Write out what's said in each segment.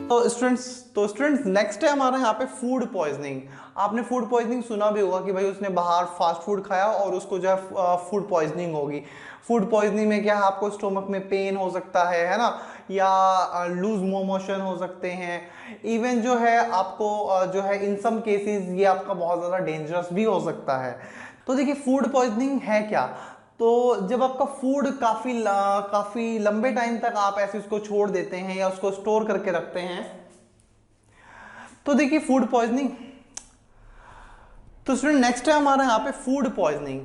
तो students next है हमारा यहाँ पे फूड पॉइजनिंग। आपने फूड पॉइजनिंग सुना भी होगा कि भाई उसने बाहर फास्ट फूड खाया और उसको जो है फूड पॉइजनिंग होगी। फूड पॉइजनिंग में क्या है, आपको स्टोमक में पेन हो सकता है ना, या लूज मोशन हो सकते हैं। इवन जो है आपको जो है इन सम केसेस ये आपका बहुत ज़्यादा डेंजरस भी हो सकता है। तो देखिए फूड पॉइजनिंग है क्या। तो जब आपका फूड काफी लंबे टाइम तक आप ऐसे उसको छोड़ देते हैं या उसको स्टोर करके रखते हैं, तो देखिए फूड पॉइजनिंग। तो स्टूडेंट नेक्स्ट है हमारा यहाँ पे फूड पॉइजनिंग।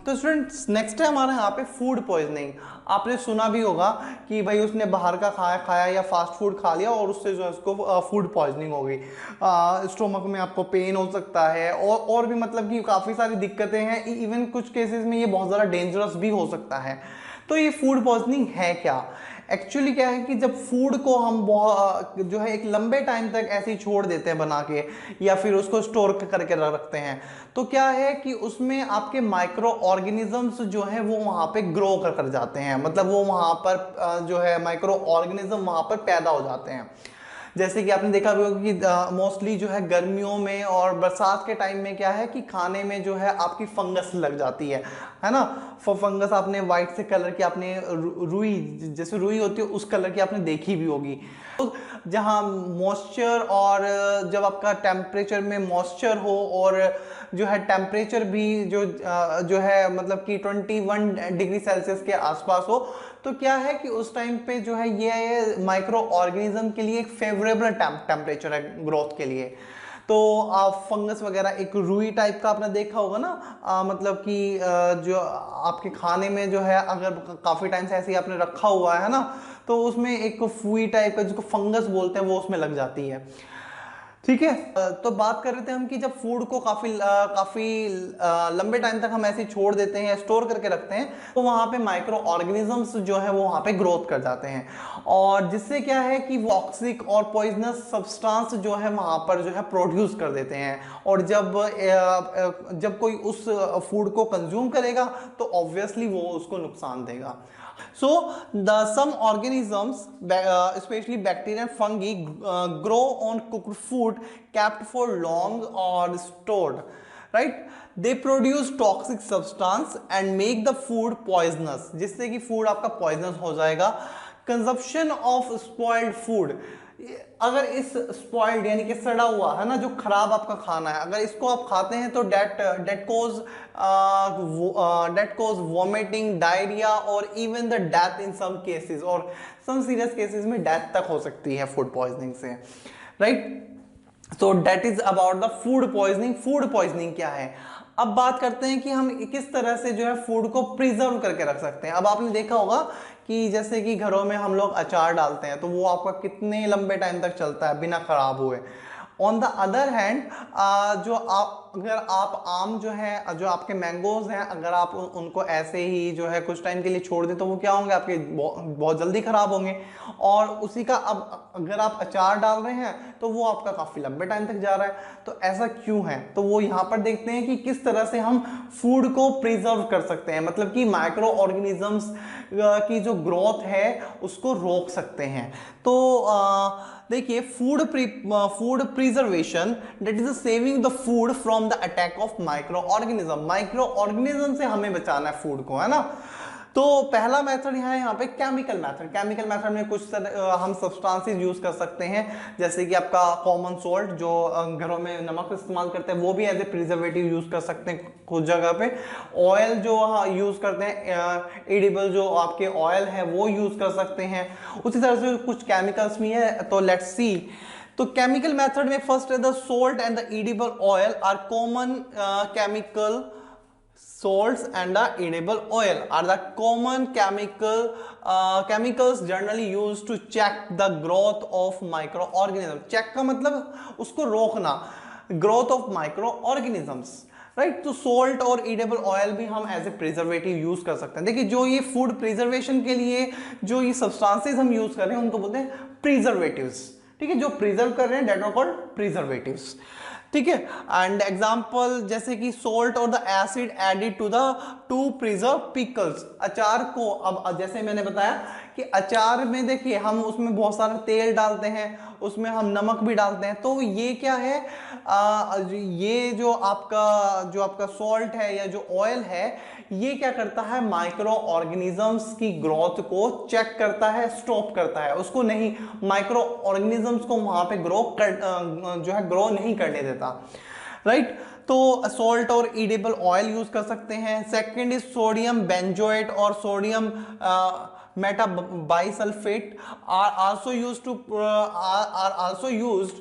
तो स्टूडेंट्स नेक्स्ट है हमारा यहाँ पे फूड पॉइजनिंग। आपने सुना भी होगा कि भाई उसने बाहर का खाया खाया या फास्ट फूड खा लिया और उससे जो है उसको फूड पॉइजनिंग हो गई। स्टोमक में आपको पेन हो सकता है और भी मतलब कि काफ़ी सारी दिक्कतें हैं। इवन कुछ केसेस में ये बहुत ज़्यादा डेंजरस भी हो सकता है। तो ये फूड पॉइजनिंग है क्या। एक्चुअली क्या है कि जब फूड को हम बहुत जो है एक लंबे टाइम तक ऐसे ही छोड़ देते हैं बना के, या फिर उसको स्टोर करके रखते हैं, तो क्या है कि उसमें आपके माइक्रो ऑर्गेनिजम्स जो है वो वहां पे ग्रो कर जाते हैं। मतलब वो वहां पर जो है माइक्रो ऑर्गेनिज्म वहां पर पैदा हो जाते हैं। जैसे कि आपने देखा भी होगा कि मोस्टली जो है गर्मियों में और बरसात के टाइम में क्या है कि खाने में जो है आपकी फंगस लग जाती है ना। फंगस आपने वाइट से कलर की, आपने रुई, जैसे रुई होती है उस कलर की आपने देखी भी होगी। तो जहाँ मॉइस्चर और जब आपका टेम्परेचर में मॉइस्चर हो और जो है टेम्परेचर भी जो है मतलब कि 21 डिग्री सेल्सियस के आसपास हो, तो क्या है कि उस टाइम पे जो है ये माइक्रो ऑर्गेनिज्म के लिए एक फेवरेबल टेम्परेचर है ग्रोथ के लिए। तो आप फंगस वगैरह एक रुई टाइप का आपने देखा होगा ना, मतलब कि जो आपके खाने में जो है अगर काफ़ी टाइम से ऐसे ही आपने रखा हुआ है ना, तो उसमें एक फुई टाइप का जिसको फंगस बोलते हैं वो उसमें लग जाती है। ठीक है। तो बात कर रहे थे हम कि जब फूड को काफी लंबे टाइम तक हम ऐसे ही छोड़ देते हैं, स्टोर करके रखते हैं, तो वहां पे माइक्रो ऑर्गेनिजम्स जो है वो वहां पे ग्रोथ कर जाते हैं, और जिससे क्या है कि टॉक्सिक और पॉइजनस सब्सटेंस जो है वहां पर जो है प्रोड्यूस कर देते हैं। और जब कोई उस फूड को कंज्यूम करेगा तो ऑब्वियसली वो उसको नुकसान देगा। So the some organisms, especially bacteria and fungi, grow on cooked food kept for long or stored. Right? They produce toxic substance and make the food poisonous. जिससे कि food आपका poisonous हो जाएगा। Consumption of spoiled food. अगर इस spoiled यानी कि सड़ा हुआ है ना, जो खराब आपका खाना है, अगर इसको आप खाते हैं तो डेट कोज वॉमिटिंग, डायरिया और even the death in some cases, और सम सीरियस केसेस में डेथ तक हो सकती है फूड पॉइजनिंग से। Right. So that is about the food poisoning. Food poisoning क्या है। अब बात करते हैं कि हम किस तरह से जो है फूड को प्रिजर्व करके रख सकते हैं। अब आपने देखा होगा कि जैसे कि घरों में हम लोग अचार डालते हैं तो वो आपका कितने लंबे टाइम तक चलता है बिना खराब हुए। ऑन द अदर हैंड जो अगर आप आम जो है, जो आपके मैंगोज हैं, अगर आप उनको ऐसे ही जो है कुछ टाइम के लिए छोड़ दें तो वो क्या होंगे, आपके बहुत जल्दी खराब होंगे। और उसी का अब अगर आप अचार डाल रहे हैं तो वो आपका काफी लंबे टाइम तक जा रहा है। तो ऐसा क्यों है, तो वो यहाँ पर देखते हैं कि किस तरह से हम फूड को प्रिजर्व कर सकते हैं, मतलब कि माइक्रो ऑर्गेनिजम्स की जो ग्रोथ है उसको रोक सकते हैं। तो देखिए food preservation that is saving the food from the attack of micro organism. Micro organism से हमें बचाना है फूड को, है ना। तो पहला मेथड यहाँ पे केमिकल मेथड। केमिकल मेथड में कुछ हम सब्सटेंसेस यूज कर सकते हैं, जैसे कि आपका कॉमन सोल्ट, जो घरों में नमक इस्तेमाल करते हैं वो भी एज ए प्रिजर्वेटिव यूज कर सकते हैं कुछ जगह पे। ऑयल जो यूज करते हैं, एडिबल जो आपके ऑयल है वो यूज कर सकते हैं। उसी तरह से कुछ केमिकल्स भी है, तो लेट्स सी। तो केमिकल मेथड में फर्स्ट है the salt and the edible oil are common chemical. Salts and the edible oil are the common chemicals generally used to check the growth of microorganisms. check का मतलब उसको रोकना, growth of microorganisms, right. तो salt और edible oil भी हम as a preservative use कर सकते हैं। देखिए जो ये फूड प्रिजर्वेशन के लिए जो ये सब्सटेंसेस हम यूज कर रहे हैं उनको बोलते हैं प्रिजर्वेटिव्स। ठीक है, जो प्रिजर्व कर रहे हैं डेट आर कॉल्ड प्रिजर्वेटिव्स। ठीक है। एंड एग्जाम्पल जैसे कि सोल्ट और the acid added to the to preserve pickles, अचार को, अब जैसे मैंने बताया कि अचार में देखिए हम उसमें बहुत सारा तेल डालते हैं, उसमें हम नमक भी डालते हैं, तो ये क्या है, ये जो आपका सॉल्ट है या जो ऑयल है, ये क्या करता है, माइक्रो ऑर्गेनिजम्स की ग्रोथ को चेक करता है, स्टॉप करता है, उसको नहीं, माइक्रो ऑर्गेनिजम्स को वहां पे ग्रो नहीं करने देता, राइट। तो सॉल्ट और ईडेबल ऑयल यूज कर सकते हैं। सेकंड इज सोडियम बेंजोएट और sodium metabisulphite are also used.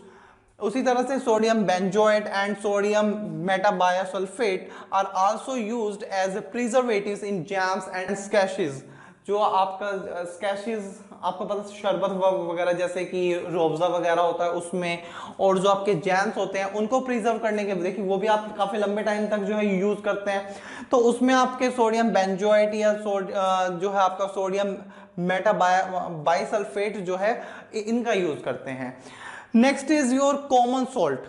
उसी तरह से sodium benzoate and sodium metabisulphite are also used as preservatives in jams and squashes. जो आपका स्क्वैशेस, आपको पता है शरबत वगैरह जैसे कि रूअफ़ज़ा वगैरह होता है उसमें, और जो आपके जैम्स होते हैं उनको प्रिजर्व करने के, देखिए वो भी आप काफ़ी लंबे टाइम तक जो है यूज़ करते हैं, तो उसमें आपके सोडियम बेंजोएट या जो है आपका सोडियम मेटाबाइसल्फेट जो है इनका यूज़ करते हैं। Next is your common salt,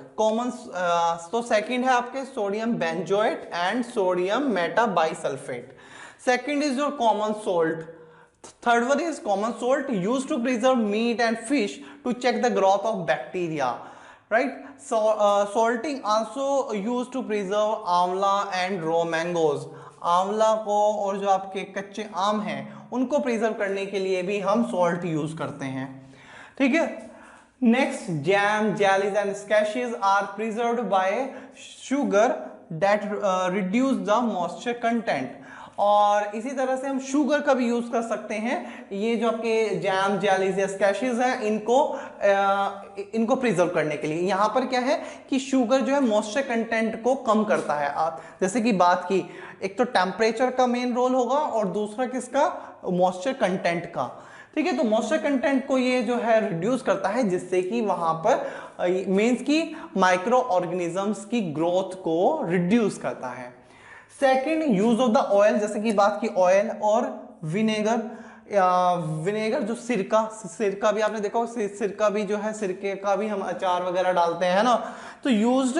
तो सेकंड है आपके sodium benzoate and sodium metabisulphite. Second is your common salt. Third one is common salt used to preserve meat and fish to check the growth of bacteria, right? So salting also used to preserve आंवला and raw mangoes। आंवला को और जो आपके कच्चे आम हैं उनको प्रिजर्व करने के लिए भी हम सॉल्ट यूज करते हैं, ठीक है। Next, jam, jellies and squashes are preserved by sugar that reduce the moisture content. और इसी तरह से हम शुगर का भी यूज कर सकते हैं, ये जो आपके जैम, जेलीज या स्क्वैशेस हैं इनको प्रिजर्व करने के लिए। यहाँ पर क्या है कि शुगर जो है मॉइस्चर कंटेंट को कम करता है। आप जैसे कि बात की, एक तो टेम्परेचर का मेन रोल होगा और दूसरा किसका, मॉइस्चर कंटेंट का, ठीक है। तो मॉइस्चर कंटेंट को ये जो है रिड्यूस करता है, जिससे कि वहां पर मीन्स की माइक्रो ऑर्गेनिजम्स की ग्रोथ को रिड्यूस करता है। Second, use of the oil, जैसे कि बात की ऑयल और विनेगर। विनेगर जो सिरका भी आपने देखा, सिरका भी जो है, सिरके का भी हम अचार वगैरह डालते हैं ना, तो used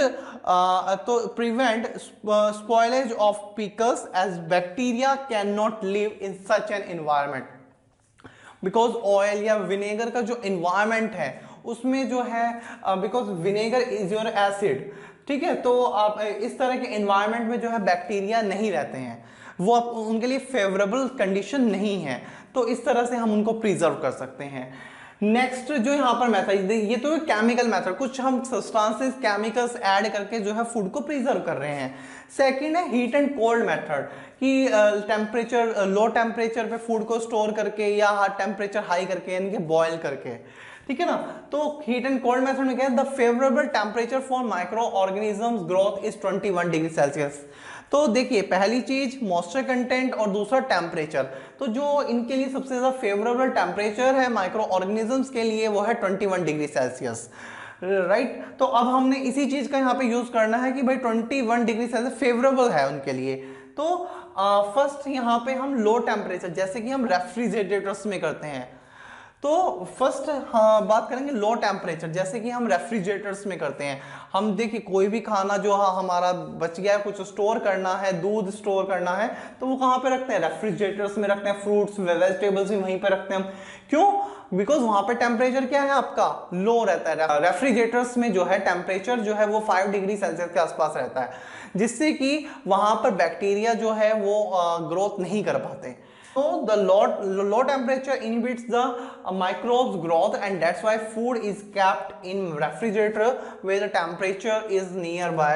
to prevent spoilage of pickles as bacteria can not live in such an environment. Because oil या विनेगर का जो एनवायरमेंट है उसमें जो है, because vinegar is your acid, ठीक है, तो आप इस तरह के एनवायरनमेंट में जो है बैक्टीरिया नहीं रहते हैं, वो उनके लिए फेवरेबल कंडीशन नहीं है, तो इस तरह से हम उनको प्रिजर्व कर सकते हैं। नेक्स्ट जो यहाँ पर मेथड, ये तो केमिकल मेथड, कुछ हम सब्सटेंसेस, केमिकल्स ऐड करके जो है फूड को प्रिजर्व कर रहे हैं। सेकंड है हीट एंड कोल्ड मेथड, कि टेम्परेचर, लो टेम्परेचर पे फूड को स्टोर करके या टेम्परेचर हाई करके, यानी कि बॉयल करके, ठीक है ना। तो हीट एंड कोल्ड मेथड में क्या है, the favourable temperature for micro organisms growth is 21 degree Celsius. तो देखिए, पहली चीज मॉइस्चर कंटेंट और दूसरा टेम्परेचर, तो जो इनके लिए सबसे ज्यादा फेवरेबल टेम्परेचर है माइक्रो ऑर्गेनिजम्स के लिए वो है 21 डिग्री सेल्सियस, राइट। तो अब हमने इसी चीज का यहाँ पे यूज करना है कि भाई 21 डिग्री सेल्सियस फेवरेबल है उनके लिए। तो फर्स्ट यहाँ पे हम लो टेम्परेचर, जैसे कि हम रेफ्रिजरेटर्स में करते हैं, तो फर्स्ट बात करेंगे लो टेम्परेचर, जैसे कि हम रेफ्रिजरेटर्स में करते हैं। हम देखिए कोई भी खाना जो हमारा बच गया है, कुछ स्टोर करना है, दूध स्टोर करना है, तो वो कहाँ पे रखते हैं, रेफ्रिजरेटर्स में रखते हैं। फ्रूट्स, वेजिटेबल्स भी वहीं पे रखते हैं हम, क्यों, बिकॉज वहां पे टेम्परेचर क्या है आपका, लो रहता है। रेफ्रिजरेटर्स में जो है टेम्परेचर जो है वो 5 डिग्री सेल्सियस के आसपास रहता है, जिससे कि वहां पर बैक्टीरिया जो है वो ग्रोथ नहीं कर पाते। So the low temperature inhibits the microbes growth, and that's why food is kept in refrigerator where the temperature is nearby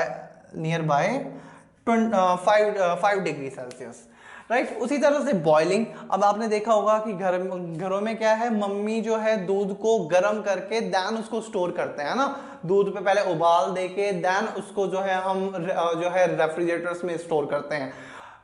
5 degree Celsius, right. उसी तरह से बॉइलिंग, अब आपने देखा होगा कि घरों में क्या है, मम्मी जो है दूध को गर्म करके देन उसको स्टोर करते हैं ना, दूध पे पहले उबाल देके देन उसको जो है हम जो है रेफ्रिजरेटर्स में स्टोर करते हैं।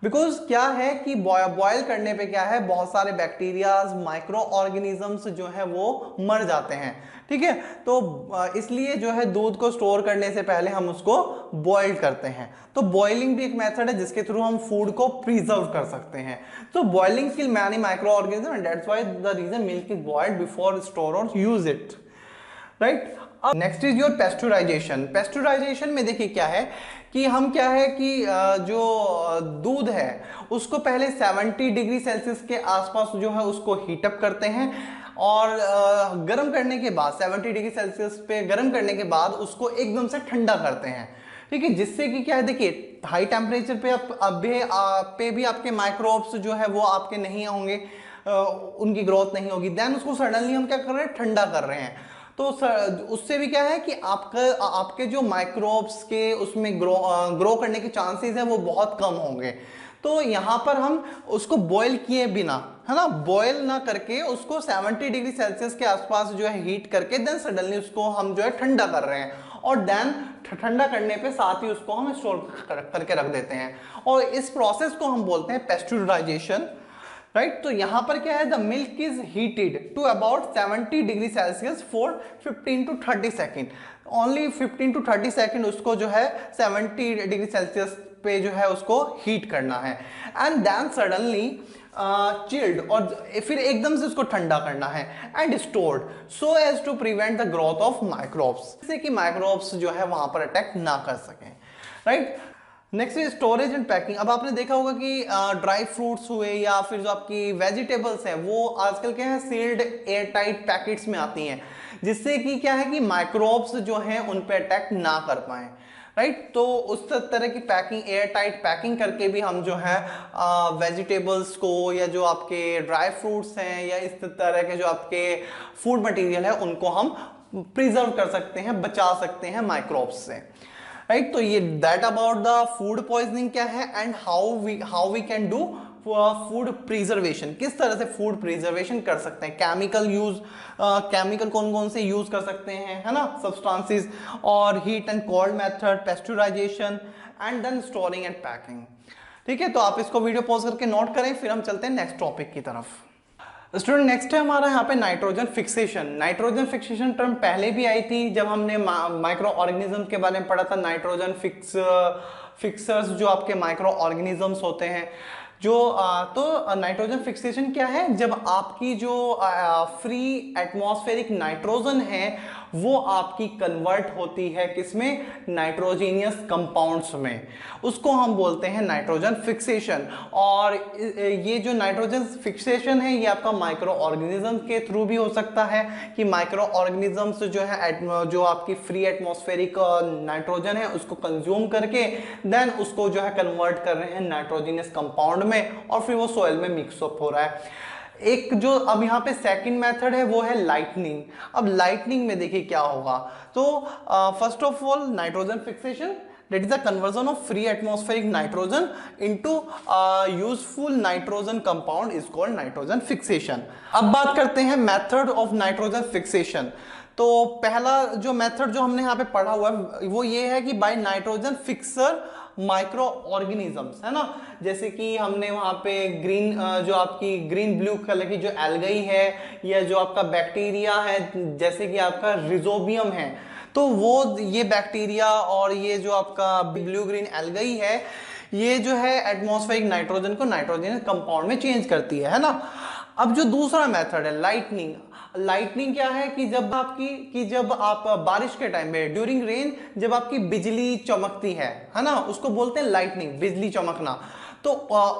बिकॉज क्या है कि बॉयल करने पे क्या है, बहुत सारे बैक्टीरियाज, माइक्रो ऑर्गेनिजम्स जो है वो मर जाते हैं, ठीक है। तो इसलिए जो है दूध को स्टोर करने से पहले हम उसको बॉयल करते हैं। तो बॉइलिंग भी एक मेथड है जिसके थ्रू हम फूड को प्रिजर्व कर सकते हैं। तो boiling kill many micro organism and that's why the reason milk is boiled before store और यूज इट, राइट। अब next is your pasteurisation. Pasteurisation में देखिए क्या है कि हम क्या है कि जो दूध है उसको पहले 70 डिग्री सेल्सियस के आसपास जो है उसको हीटअप करते हैं और गर्म करने के बाद 70 डिग्री सेल्सियस पे गर्म करने के बाद उसको एकदम से ठंडा करते हैं। ठीक है, जिससे कि क्या है, देखिए हाई टेम्परेचर पे पे भी आपके माइक्रोब्स जो है वो आपके नहीं होंगे, उनकी ग्रोथ नहीं होगी। देन उसको सडनली हम क्या कर रहे हैं, ठंडा कर रहे हैं। तो उससे भी क्या है कि आपके जो माइक्रोब्स के उसमें ग्रो करने के चांसेस है वो बहुत कम होंगे। तो यहाँ पर हम उसको बॉयल किए बिना, है ना, बॉयल ना करके उसको 70 डिग्री सेल्सियस के आसपास जो है हीट करके देन सडनली उसको हम जो है ठंडा कर रहे हैं और देन ठंडा करने पे साथ ही उसको हम स्टोर करके रख देते हैं और इस प्रोसेस को हम बोलते हैं पेस्चुराइजेशन, राइट। तो यहां पर क्या है, the milk is heated to about 70 degree Celsius for 15 to 30 second. Only 15 to 30 second उसको जो है 70 डिग्री सेल्सियस पे जो है उसको हीट करना है एंड देन सडनली चिल्ड, और फिर एकदम से उसको ठंडा करना है and stored so as to prevent the growth of microbes, जिससे कि माइक्रोब्स जो है वहां पर अटैक ना कर सकें, right. Next is storage and packing. अब आपने देखा होगा कि ड्राई फ्रूट्स हुए या फिर जो आपकी वेजिटेबल्स हैं वो आजकल क्या है सील्ड एयर टाइट पैकेट्स में आती हैं, जिससे कि क्या है कि माइक्रोब्स जो हैं उन पे अटैक ना कर पाए, राइट। तो उस तरह की पैकिंग, एयर टाइट पैकिंग करके भी हम जो है वेजिटेबल्स को या जो आपके ड्राई फ्रूट्स हैं या इस तरह के जो आपके फूड मटेरियल है उनको हम प्रिजर्व कर सकते हैं, बचा सकते हैं माइक्रोब्स से, राइट। तो ये that about the food poisoning क्या है and how we can do food preservation, किस तरह से फूड प्रिजर्वेशन कर सकते हैं। केमिकल कौन कौन से यूज कर सकते हैं, है ना, सब्सटेंसेस, और heat and cold method, pasteurisation and then storing and packing. ठीक है, तो आप इसको वीडियो पॉज करके नोट करें, फिर हम चलते हैं नेक्स्ट टॉपिक की तरफ। स्टूडेंट नेक्स्ट है हमारा यहाँ पे nitrogen fixation. Nitrogen fixation term पहले भी आई थी जब हमने माइक्रो ऑर्गेनिज्म के बारे में पढ़ा था। नाइट्रोजन फिक्सर्स जो आपके माइक्रो ऑर्गेनिजम्स होते हैं जो तो नाइट्रोजन फिक्सेशन क्या है, जब आपकी जो फ्री एटमॉस्फेरिक नाइट्रोजन है वो आपकी कन्वर्ट होती है किसमें, नाइट्रोजीनियस कंपाउंड्स में, उसको हम बोलते हैं नाइट्रोजन फिक्सेशन। और ये जो नाइट्रोजन फिक्सेशन है ये आपका माइक्रो ऑर्गेनिज्म के थ्रू भी हो सकता है कि माइक्रो ऑर्गेनिजम्स जो है जो आपकी फ्री एटमॉस्फेरिक नाइट्रोजन है उसको कंज्यूम करके देन उसको जो है कन्वर्ट कर रहे हैं नाइट्रोजीनियस कंपाउंड में और फिर वो सॉइल में मिक्सअप हो रहा है। एक जो अब यहाँ पे सेकंड मेथड है वो है लाइटनिंग। अब लाइटनिंग में देखिए क्या होगा, तो first of all nitrogen fixation, that is the conversion of free atmospheric nitrogen into useful nitrogen compound is called nitrogen fixation। अब बात करते हैं method of nitrogen fixation। तो पहला जो मेथड जो हमने यहाँ पे पढ़ा हुआ है वो ये है कि by nitrogen fixer micro organisms, है ना, जैसे कि हमने वहां पे ग्रीन जो आपकी ग्रीन ब्लू कलर की जो एल्गाई है या जो आपका बैक्टीरिया है जैसे कि आपका रिजोबियम है, तो वो ये बैक्टीरिया और ये जो आपका ब्लू ग्रीन एल्गाई है ये जो है एटमॉस्फेरिक नाइट्रोजन को नाइट्रोजन कंपाउंड में चेंज करती है ना। अब जो दूसरा मेथड है लाइटनिंग, लाइटनिंग क्या है कि जब आप बारिश के टाइम में ड्यूरिंग रेन जब आपकी बिजली चमकती है ना, उसको बोलते हैं लाइटनिंग, बिजली चमकना। तो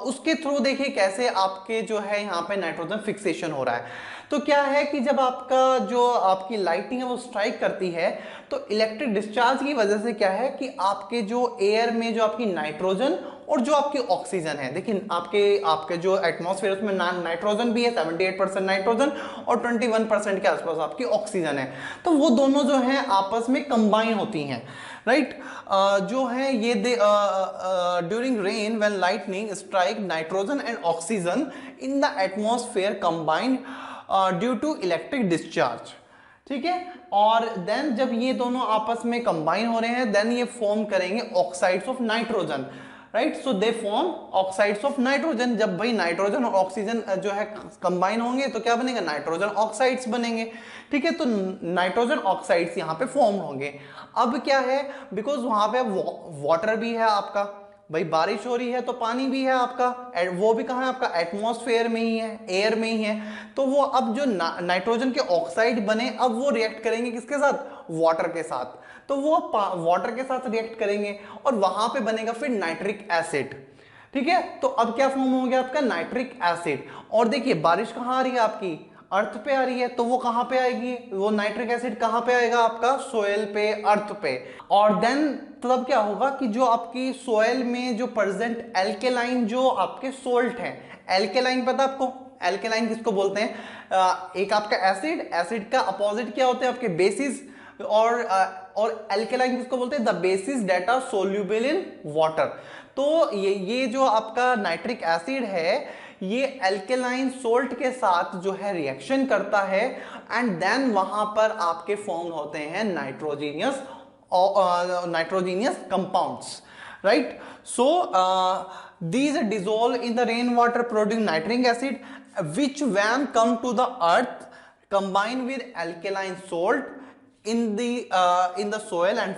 उसके थ्रू देखिए कैसे आपके जो है यहाँ पे नाइट्रोजन फिक्सेशन हो रहा है। तो क्या है कि जब आपका जो आपकी लाइटिंग है वो स्ट्राइक करती है तो इलेक्ट्रिक डिस्चार्ज की वजह से क्या है कि आपके जो एयर में जो आपकी नाइट्रोजन और जो आपकी ऑक्सीजन है, देखिए आपके जो एटमॉस्फेयर उसमें नाइट्रोजन भी है 78% नाइट्रोजन और 21% के आसपास आपकी ऑक्सीजन है, तो वो दोनों जो है आपस में कंबाइन होती हैं, राइट। जो है ये during rain when lightning strike nitrogen and oxygen in the atmosphere combined due to electric discharge, ठीक है। और देन जब ये दोनों आपस में कंबाइन हो रहे हैं देन ये फॉर्म करेंगे oxides of nitrogen, right. So they form oxides of nitrogen. जब भाई नाइट्रोजन और ऑक्सीजन जो है कंबाइन होंगे तो क्या बनेगा, नाइट्रोजन ऑक्साइड्स बनेंगे, ठीक है। तो नाइट्रोजन ऑक्साइड्स यहाँ पे फॉर्म होंगे। अब क्या है, बिकॉज वहां पे वाटर भी है आपका, भाई बारिश हो रही है तो पानी भी है आपका, वो भी कहाँ है आपका, एटमॉस्फेयर में ही है, एयर में ही है। तो वो अब जो नाइट्रोजन के ऑक्साइड बने, अब वो रिएक्ट करेंगे किसके साथ, वाटर के साथ। तो वो वाटर के साथ रिएक्ट करेंगे और वहां पे बनेगा फिर नाइट्रिक एसिड। ठीक है, तो अब क्या फॉर्म हो गया आपका, नाइट्रिक एसिड। और देखिए बारिश कहाँ आ रही है आपकी, अर्थ पे आ रही है, तो वो कहां पे आएगी, वो नाइट्रिक एसिड कहां पे आएगा आपका, सोयल पे, अर्थ पे। और देन तब क्या होगा कि जो आपकी सोयल में जो प्रेजेंट एल्केलाइन जो आपके सोल्ट है, एल्केलाइन पता आपको, एल्केलाइन किसको बोलते हैं, एक आपका एसिड, एसिड का अपोजिट क्या होते हैं आपके बेसिस, और एल्केलाइन किसको बोलते हैं, the bases that are soluble in water. तो ये जो आपका नाइट्रिक एसिड है ये एल्केलाइन सोल्ट के साथ जो है रिएक्शन करता है, एंड देन वहां पर आपके फॉर्म होते हैं nitrogenous compounds, right. So these dissolve in the rainwater producing nitric acid, which when come to the earth combine with alkaline salt in the soil and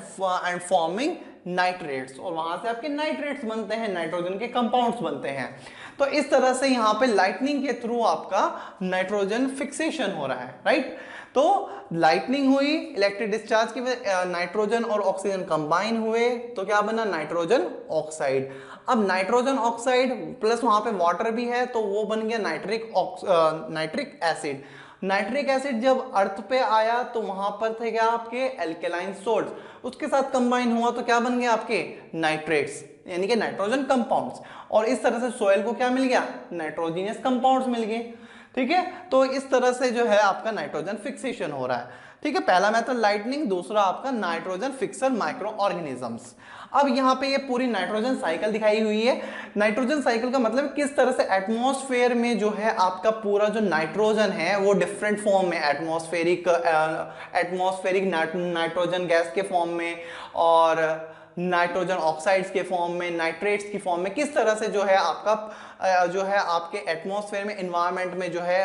forming nitrates, और वहां से आपके nitrates बनते हैं, नाइट्रोजन के compounds बनते हैं। तो इस तरह से यहाँ पे लाइटनिंग के थ्रू आपका नाइट्रोजन फिक्सेशन हो रहा है, राइट। तो लाइटनिंग हुई, इलेक्ट्रिक डिस्चार्ज की वजह नाइट्रोजन और ऑक्सीजन कंबाइन हुए, तो क्या बना, नाइट्रोजन ऑक्साइड। अब नाइट्रोजन ऑक्साइड प्लस वहां पे वाटर भी है, तो वो बन गया नाइट्रिक एसिड। नाइट्रिक एसिड जब अर्थ पे आया तो वहां पर थे क्या आपके एल्केलाइन सोल्ट्स, उसके साथ कंबाइन हुआ तो क्या बन गया आपके नाइट्रेट्स, यानी कि नाइट्रोजन कंपाउंड्स। और इस तरह से सोयल को क्या मिल गया, नाइट्रोजीनियस कंपाउंड्स मिल गए। ठीक है, तो इस तरह से जो है आपका नाइट्रोजन फिक्सेशन हो रहा है। ठीक है, पहला मेथड लाइटनिंग, दूसरा आपका नाइट्रोजन फिक्सर माइक्रो ऑर्गेनिजम्स। अब यहाँ पे ये पूरी नाइट्रोजन साइकिल दिखाई हुई है। नाइट्रोजन साइकिल का मतलब किस तरह से एटमॉस्फेयर में जो है आपका पूरा जो नाइट्रोजन है वो डिफरेंट फॉर्म में, एटमॉस्फेरिक नाइट्रोजन गैस के फॉर्म में और नाइट्रोजन ऑक्साइड्स के फॉर्म में, नाइट्रेट्स की फॉर्म में, किस तरह से जो है आपका जो है आपके एटमॉस्फेयर में, एनवायरनमेंट में जो है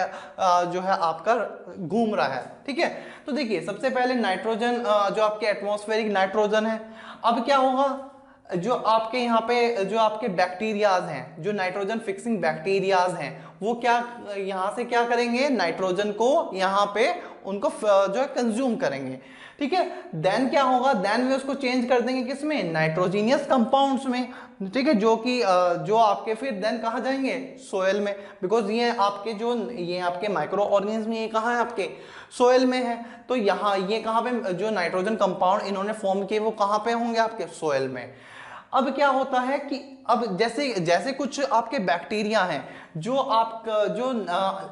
आपका घूम रहा है। ठीक है, तो देखिए सबसे पहले नाइट्रोजन जो आपके एटमॉस्फेरिक नाइट्रोजन है, अब क्या होगा, जो आपके यहाँ पे जो आपके बैक्टीरियाज हैं, जो नाइट्रोजन फिक्सिंग बैक्टीरियाज हैं, वो क्या यहाँ से क्या करेंगे, नाइट्रोजन को यहाँ पे उनको जो है कंज्यूम करेंगे। ठीक है, देन क्या होगा, देन वे उसको चेंज कर देंगे किसमें, नाइट्रोजीनियस कंपाउंड्स में। ठीक है, जो कि जो आपके फिर देन कहाँ जाएंगे, सोयल में, बिकॉज ये आपके माइक्रो ऑर्गेनिज्म ये कहाँ है, आपके सोयल में है। तो यहाँ ये कहाँ पे जो नाइट्रोजन कंपाउंड इन्होंने फॉर्म किए वो कहाँ पे होंगे, आपके सोयल में। अब क्या होता है कि अब जैसे कुछ आपके बैक्टीरिया हैं जो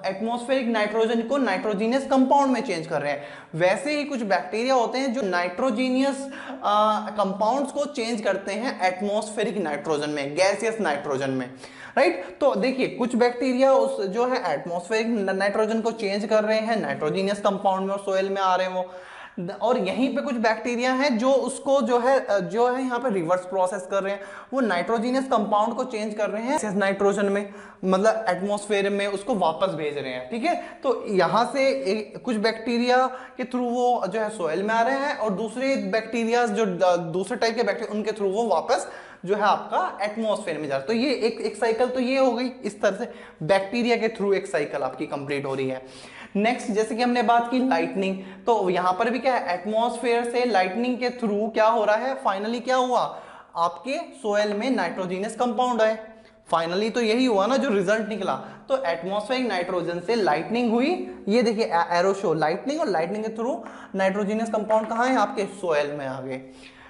एटमॉस्फेरिक नाइट्रोजन को नाइट्रोजीनियस कंपाउंड में चेंज कर रहे हैं, वैसे ही कुछ बैक्टीरिया होते हैं जो नाइट्रोजीनियस कंपाउंड्स को चेंज करते हैं एटमॉस्फेरिक नाइट्रोजन में, गैसियस नाइट्रोजन में, राइट। तो देखिए कुछ बैक्टीरिया उस जो है एटमॉस्फेरिक नाइट्रोजन को चेंज कर रहे हैं नाइट्रोजीनियस कंपाउंड में और सोयल में आ रहे हैं वो, और यहीं पे कुछ बैक्टीरिया हैं जो उसको जो है यहाँ पे रिवर्स प्रोसेस कर रहे हैं, वो नाइट्रोजीनियस कंपाउंड को चेंज कर रहे हैं नाइट्रोजन में, मतलब एटमॉस्फेयर में उसको वापस भेज रहे हैं। ठीक है, तो यहाँ से कुछ बैक्टीरिया के थ्रू वो जो है सोयल में आ रहे हैं, और दूसरे बैक्टीरिया जो दूसरे टाइप के बैक्टीरिया उनके थ्रू वो वापस जो है आपका एटमॉस्फेयर में जा रहा है। तो ये एक साइकिल तो ये हो गई, इस तरह से बैक्टीरिया के थ्रू एक साइकिल आपकी कंप्लीट हो रही है। नेक्स्ट, जैसे कि हमने बात की लाइटनिंग, तो यहां पर भी क्या है, एटमॉस्फेयर से लाइटनिंग के थ्रू क्या हो रहा है, फाइनली क्या हुआ, आपके सोयल में नाइट्रोजीनियस कंपाउंड आए। फाइनली तो यही हुआ ना जो रिजल्ट निकला। तो एटमॉस्फेरिक नाइट्रोजन से लाइटनिंग हुई, ये देखिए एरो शो लाइटनिंग, और लाइटनिंग के थ्रू नाइट्रोजीनियस कंपाउंड कहाँ है, आपके सोयल में आ गए।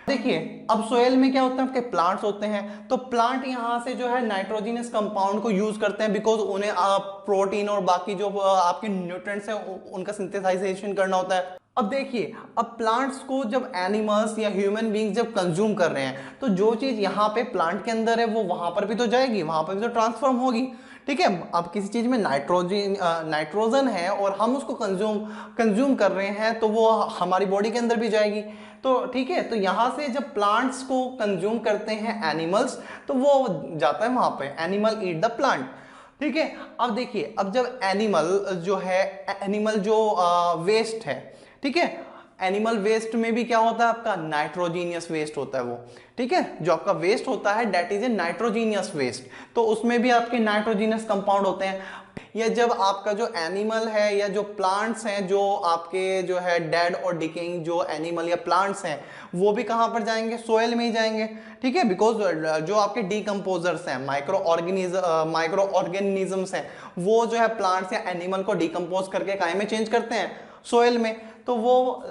देखिए अब सोयल में क्या होता है, आपके प्लांट्स होते हैं, तो प्लांट यहाँ से जो है नाइट्रोजीनियस कंपाउंड को यूज करते हैं, बिकॉज उन्हें प्रोटीन और बाकी जो आपके न्यूट्रिएंट्स हैं उनका सिंथेसाइजेशन करना होता है। अब देखिए, अब प्लांट्स को जब एनिमल्स या ह्यूमन बींग्स जब कंज्यूम कर रहे हैं, तो जो चीज यहाँ पे प्लांट के अंदर है वो वहां पर भी तो जाएगी, वहां पर भी तो ट्रांसफॉर्म होगी। ठीक है, अब किसी चीज में नाइट्रोजन है और हम उसको कंज्यूम कर रहे हैं, तो वो हमारी बॉडी के अंदर भी जाएगी। तो ठीक है, तो यहाँ से जब प्लांट्स को कंज्यूम करते हैं एनिमल्स, तो वो जाता है वहां पे, एनिमल ईट द प्लांट। ठीक है, अब देखिए, अब जब एनिमल जो वेस्ट है, ठीक है, एनिमल वेस्ट में भी क्या होता है आपका, नाइट्रोजीनियस वेस्ट होता है वो, ठीक है, जो आपका वेस्ट होता है that is a nitrogenous waste, तो उसमें भी आपके नाइट्रोजीनियस कंपाउंड होते हैं। या जब आपका जो एनिमल है या जो प्लांट्स हैं, जो आपके जो है डेड और डिकेइंग जो एनिमल या प्लांट्स हैं, वो भी कहाँ पर जाएंगे, सोयल में ही जाएंगे, ठीक है, बिकॉज जो आपके डीकम्पोजर्स हैं, माइक्रो ऑर्गेनिजम्स हैं, वो जो है प्लांट्स या एनिमल को डिकम्पोज करके काय में चेंज करते हैं, सोयल में। तो वो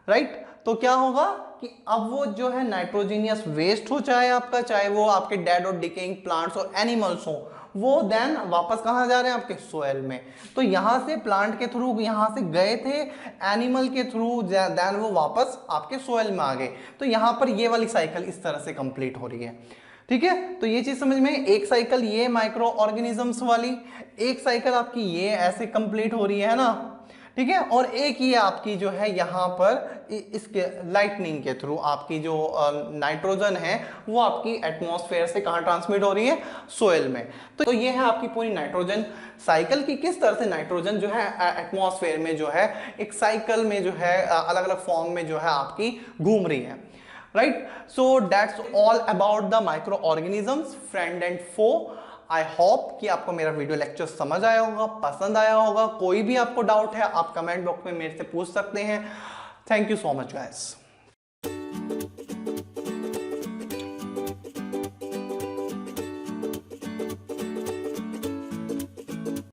राइट, तो क्या होगा कि अब वो जो है नाइट्रोजीनियस वेस्ट हो, चाहे आपका, चाहे वो आपके डेड और डिकेइंग प्लांट्स और एनिमल्स हो, वो देन वापस कहाँ जा रहे हैं, आपके सोयल में। तो यहां से प्लांट के थ्रू यहां से गए थे, एनिमल के थ्रू देन वो वापस आपके सोयल में आ गए। तो यहां पर ये वाली साइकिल इस तरह से कंप्लीट हो रही है, ठीक है। तो ये चीज समझ में, एक साइकिल ये माइक्रो ऑर्गेनिजम्स वाली, एक साइकिल आपकी ये ऐसे कंप्लीट हो रही है ना, ठीक है, और एक ये आपकी जो है यहाँ पर इसके लाइटनिंग के थ्रू आपकी जो नाइट्रोजन है वो आपकी एटमॉस्फेयर से कहाँ ट्रांसमिट हो रही है, सोयल में। तो ये है आपकी पूरी नाइट्रोजन साइकिल की, किस तरह से नाइट्रोजन जो है एटमॉस्फेयर में जो है एक साइकिल में जो है अलग अलग फॉर्म में जो है आपकी घूम रही है, right. So that's all about the micro organisms, friend and foe. I hope कि आपको मेरा वीडियो लेक्चर समझ आया होगा, पसंद आया होगा। कोई भी आपको डाउट है आप कमेंट बॉक्स में मेरे से पूछ सकते हैं। Thank you so much guys.